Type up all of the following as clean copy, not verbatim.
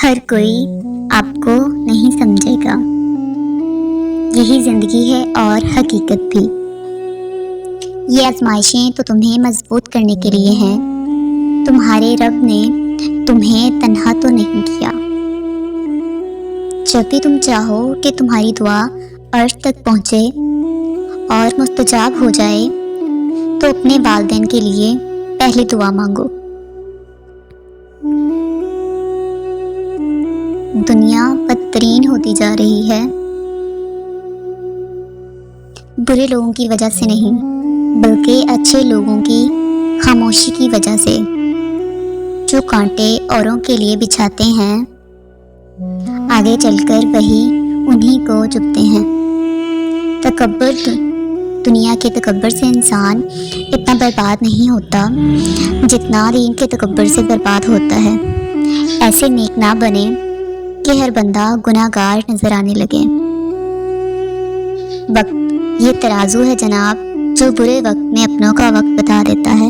ہر کوئی آپ کو نہیں سمجھے گا، یہی زندگی ہے اور حقیقت بھی۔ یہ آزمائشیں تو تمہیں مضبوط کرنے کے لیے ہیں، تمہارے رب نے تمہیں تنہا تو نہیں کیا۔ جب بھی تم چاہو کہ تمہاری دعا عرش تک پہنچے اور مستجاب ہو جائے تو اپنے والدین کے لیے پہلے دعا مانگو۔ دنیا بدترین ہوتی جا رہی ہے، برے لوگوں کی وجہ سے نہیں بلکہ اچھے لوگوں کی خاموشی کی وجہ سے، جو کانٹے اوروں کے لیے بچھاتے ہیں آگے چل کر وہی انہی کو چبھتے ہیں۔ تکبر، دنیا کے تکبر سے انسان اتنا برباد نہیں ہوتا جتنا دین کے تکبر سے برباد ہوتا ہے۔ ایسے نیک نہ بنے کہ ہر بندہ گناہ گار نظر آنے لگے۔ وقت یہ ترازو ہے جناب، جو برے وقت میں اپنوں کا وقت بتا دیتا ہے۔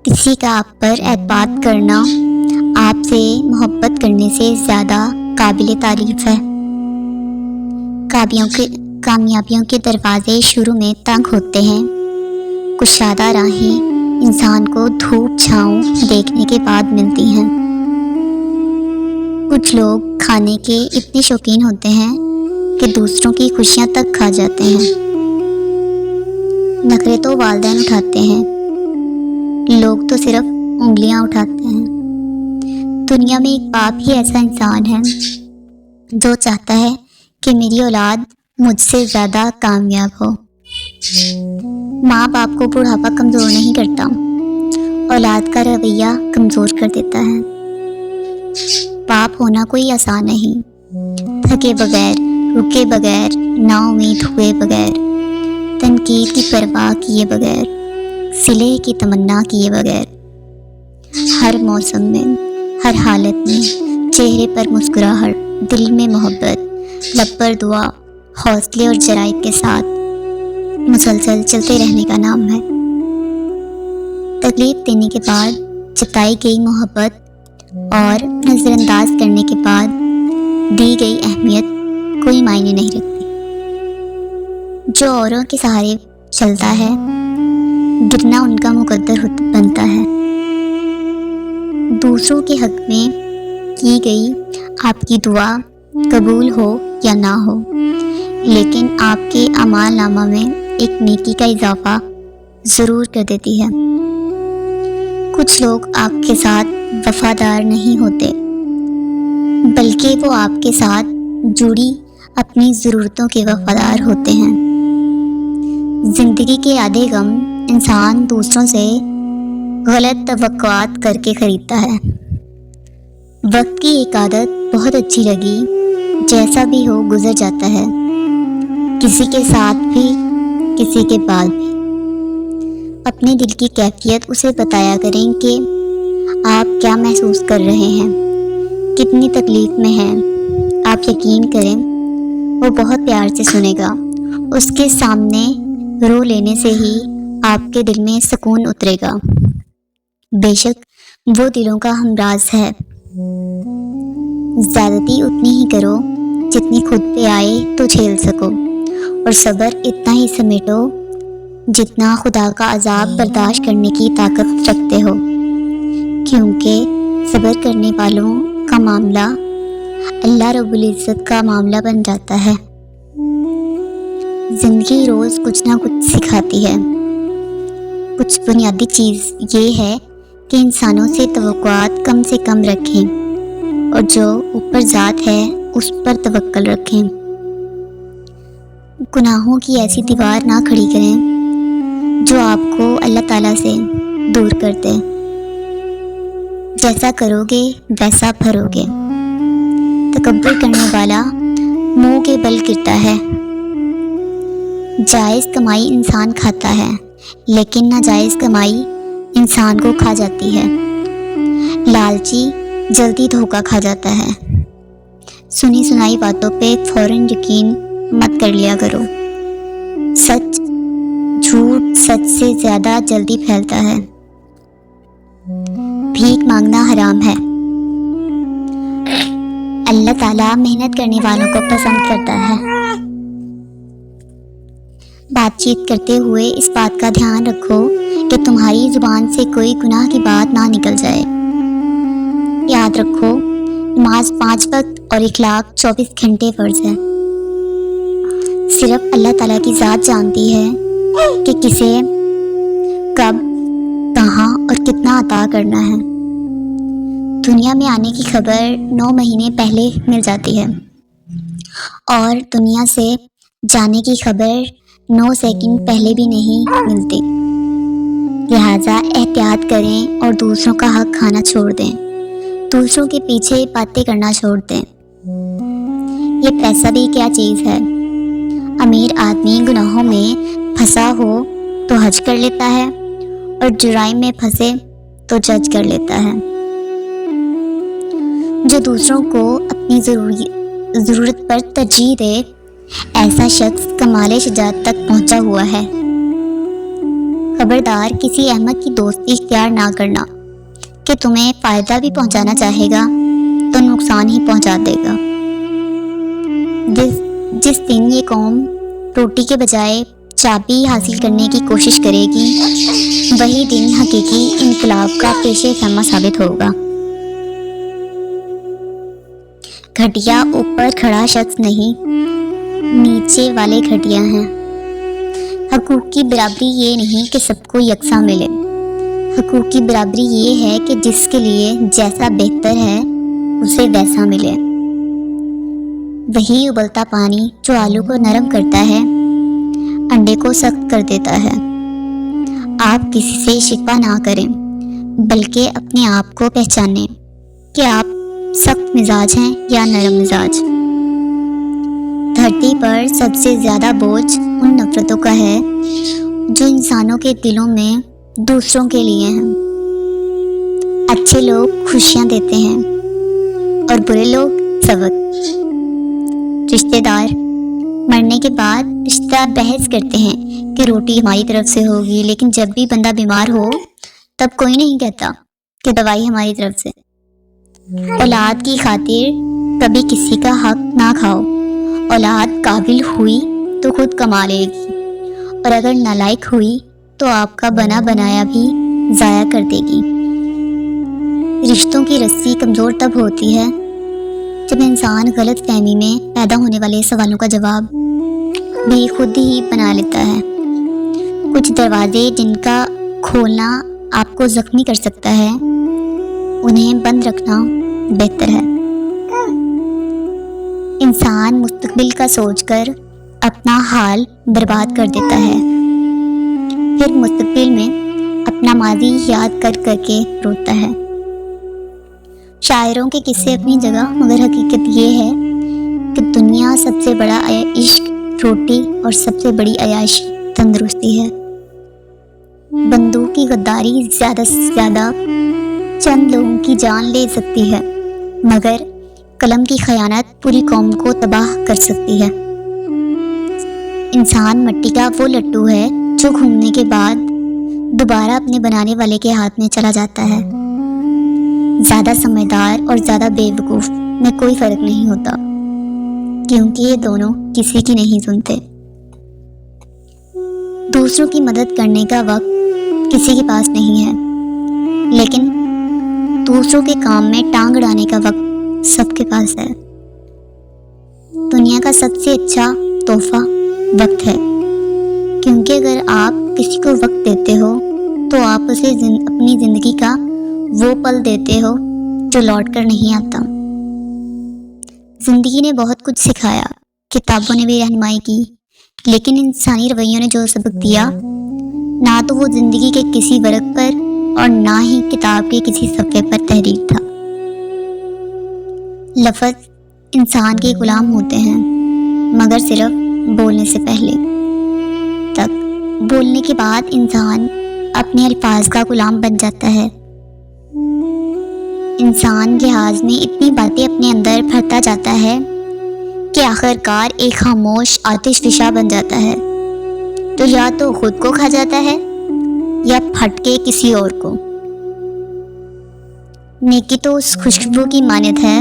کسی کا آپ پر اعتماد کرنا آپ سے محبت کرنے سے زیادہ قابل تعریف ہے۔ کامیابیوں کے دروازے شروع میں تنگ ہوتے ہیں، کشادہ راہیں انسان کو دھوپ چھاؤں دیکھنے کے بعد ملتی ہیں۔ کچھ لوگ کھانے کے اتنے شوقین ہوتے ہیں کہ دوسروں کی خوشیاں تک کھا جاتے ہیں۔ نخرے تو والدین اٹھاتے ہیں، لوگ تو صرف انگلیاں اٹھاتے ہیں۔ دنیا میں ایک باپ ہی ایسا انسان ہے جو چاہتا ہے کہ میری اولاد مجھ سے زیادہ کامیاب ہو۔ ماں باپ کو بڑھاپا کمزور نہیں کرتا، اولاد کا رویہ کمزور کر دیتا ہے۔ باپ ہونا کوئی آسان نہیں، تھکے بغیر، رکے بغیر، نا امید ہوئے بغیر، تنقید کی پرواہ کیے بغیر، صلح کی تمنا کیے بغیر، ہر موسم میں، ہر حالت میں چہرے پر مسکراہٹ، دل میں محبت، لب پر دعا، حوصلے اور جرائت کے ساتھ مسلسل چلتے رہنے کا نام ہے۔ تکلیف دینے کے بعد جتائی گئی محبت اور نظر انداز کرنے کے بعد دی گئی اہمیت کوئی معنی نہیں رکھتی۔ جو اوروں کے سہارے چلتا ہے، گرنا ان کا مقدر بنتا ہے۔ دوسروں کے حق میں کی گئی آپ کی دعا قبول ہو یا نہ ہو، لیکن آپ کے اعمال نامہ میں ایک نیکی کا اضافہ ضرور کر دیتی ہے۔ کچھ لوگ آپ کے ساتھ وفادار نہیں ہوتے، بلکہ وہ آپ کے ساتھ جڑی اپنی ضرورتوں کے وفادار ہوتے ہیں۔ زندگی کے آدھے غم انسان دوسروں سے غلط توقعات کر کے خریدتا ہے۔ وقت کی ایک عادت بہت اچھی لگی، جیسا بھی ہو گزر جاتا ہے، کسی کے ساتھ بھی کسی کے بعد بھی۔ اپنے دل کی کیفیت اسے بتایا کریں کہ آپ کیا محسوس کر رہے ہیں، کتنی تکلیف میں ہیں۔ آپ یقین کریں وہ بہت پیار سے سنے گا، اس کے سامنے رو لینے سے ہی آپ کے دل میں سکون اترے گا۔ بے شک وہ دلوں کا ہمراز ہے۔ زیادتی اتنی ہی کرو جتنی خود پہ آئے تو جھیل سکو، اور صبر اتنا ہی سمیٹو جتنا خدا کا عذاب برداشت کرنے کی طاقت رکھتے ہو، کیونکہ صبر کرنے والوں کا معاملہ اللہ رب العزت کا معاملہ بن جاتا ہے۔ زندگی روز کچھ نہ کچھ سکھاتی ہے۔ کچھ بنیادی چیز یہ ہے کہ انسانوں سے توقعات کم سے کم رکھیں، اور جو اوپر ذات ہے اس پر توکل رکھیں۔ گناہوں کی ایسی دیوار نہ کھڑی کریں جو آپ کو اللہ تعالیٰ سے دور کر دے۔ جیسا کرو گے ویسا بھرو گے۔ تکبر کرنے والا منہ کے بل گرتا ہے۔ جائز کمائی انسان کھاتا ہے، لیکن ناجائز کمائی انسان کو کھا جاتی ہے۔ لالچی جلدی دھوکہ کھا جاتا ہے۔ سنی سنائی باتوں پہ فوراً یقین مت کر لیا کرو۔ جھوٹ سچ سے زیادہ جلدی پھیلتا ہے۔ بھیک مانگنا حرام ہے، اللہ تعالیٰ محنت کرنے والوں کو پسند کرتا ہے۔ بات چیت کرتے ہوئے اس بات کا دھیان رکھو کہ تمہاری زبان سے کوئی گناہ کی بات نہ نکل جائے۔ یاد رکھو، نماز 5 وقت اور اخلاق 24 گھنٹے فرض ہے۔ صرف اللہ تعالیٰ کی ذات جانتی ہے کہ کسے کب، کہاں اور کتنا عطا کرنا ہے۔ دنیا میں آنے کی خبر 9 مہینے پہلے مل جاتی ہے اور دنیا سے جانے کی خبر 9 سیکنڈ پہلے بھی نہیں ملتی۔ لہٰذا احتیاط کریں اور دوسروں کا حق کھانا چھوڑ دیں، دوسروں کے پیچھے باتیں کرنا چھوڑ دیں۔ یہ پیسہ بھی کیا چیز ہے؟ امیر آدمی گناہوں میں پھنسا ہو تو حج کر لیتا ہے اور جرائم میں پھنسے تو جج کر لیتا ہے۔ جو دوسروں کو اپنی ضرورت پر ترجیح دے، ایسا شخص کمال شجاعت تک پہنچا ہوا ہے۔ خبردار، کسی احمق کی دوستی اختیار نہ کرنا کہ تمہیں فائدہ بھی پہنچانا چاہے گا تو نقصان ہی پہنچا دے گا۔ جس دن یہ قوم روٹی کے بجائے چابی حاصل کرنے کی کوشش کرے گی، وہی دن حقیقی انقلاب کا پیش خیمہ ثابت ہوگا۔ گھٹیا اوپر کھڑا شخص نہیں، نیچے والے گھٹیا ہیں۔ حقوق کی برابری یہ نہیں کہ سب کو یکساں ملے، حقوق کی برابری یہ ہے کہ جس کے لیے جیسا بہتر ہے اسے ویسا ملے۔ وہی ابلتا پانی جو آلو کو نرم کرتا ہے، انڈے کو سخت کر دیتا ہے۔ آپ کسی سے شکوہ نہ کریں، بلکہ اپنے آپ کو پہچانیں کہ آپ سخت مزاج ہیں یا نرم مزاج۔ دھرتی پر سب سے زیادہ بوجھ ان نفرتوں کا ہے جو انسانوں کے دلوں میں دوسروں کے لیے ہیں۔ اچھے لوگ خوشیاں دیتے ہیں اور برے لوگ سبق۔ رشتہ دار مرنے کے بعد رشتہ دار بحث کرتے ہیں کہ روٹی ہماری طرف سے ہوگی، لیکن جب بھی بندہ بیمار ہو تب کوئی نہیں کہتا کہ دوائی ہماری طرف سے۔ اولاد کی خاطر کبھی کسی کا حق نہ کھاؤ۔ اولاد قابل ہوئی تو خود کما لے گی، اور اگر نالائق ہوئی تو آپ کا بنا بنایا بھی ضائع کر دے گی۔ رشتوں کی رسی کمزور تب ہوتی ہے جب انسان غلط فہمی میں پیدا ہونے والے سوالوں کا جواب بھی خود ہی بنا لیتا ہے۔ کچھ دروازے جن کا کھولنا آپ کو زخمی کر سکتا ہے، انہیں بند رکھنا بہتر ہے۔ انسان مستقبل کا سوچ کر اپنا حال برباد کر دیتا ہے، پھر مستقبل میں اپنا ماضی یاد کر کر کے روتا ہے۔ شاعروں کے قصے اپنی جگہ، مگر حقیقت یہ ہے کہ دنیا سب سے بڑا عشق روٹی اور سب سے بڑی عیاشی تندرستی ہے۔ بندوق کی غداری زیادہ سے زیادہ چند لوگوں کی جان لے سکتی ہے، مگر قلم کی خیانت پوری قوم کو تباہ کر سکتی ہے۔ انسان مٹی کا وہ لٹو ہے جو گھومنے کے بعد دوبارہ اپنے بنانے والے کے ہاتھ میں چلا جاتا ہے۔ زیادہ سمجھدار اور زیادہ بے وقوف میں کوئی فرق نہیں ہوتا، کیونکہ یہ دونوں کسی کی نہیں سنتے۔ دوسروں کی مدد کرنے کا وقت کسی کے پاس نہیں ہے، لیکن دوسروں کے کام میں ٹانگ اڑانے کا وقت سب کے پاس ہے۔ دنیا کا سب سے اچھا تحفہ وقت ہے، کیونکہ اگر آپ کسی کو وقت دیتے ہو تو آپ اسے اپنی زندگی کا وہ پل دیتے ہو جو لوٹ کر نہیں آتا۔ زندگی نے بہت کچھ سکھایا، کتابوں نے بھی رہنمائی کی، لیکن انسانی رویوں نے جو سبق دیا، نہ تو وہ زندگی کے کسی ورق پر اور نہ ہی کتاب کے کسی صفحے پر تحریر تھا۔ لفظ انسان کے غلام ہوتے ہیں، مگر صرف بولنے سے پہلے تک۔ بولنے کے بعد انسان اپنے الفاظ کا غلام بن جاتا ہے۔ انسان جہاز میں اتنی باتیں اپنے اندر بھرتا جاتا ہے کہ آخرکار ایک خاموش آتش فشاں بن جاتا ہے، تو یا تو خود کو کھا جاتا ہے یا پھٹ کے کسی اور کو۔ نیکی تو اس خوشبو کی مانند ہے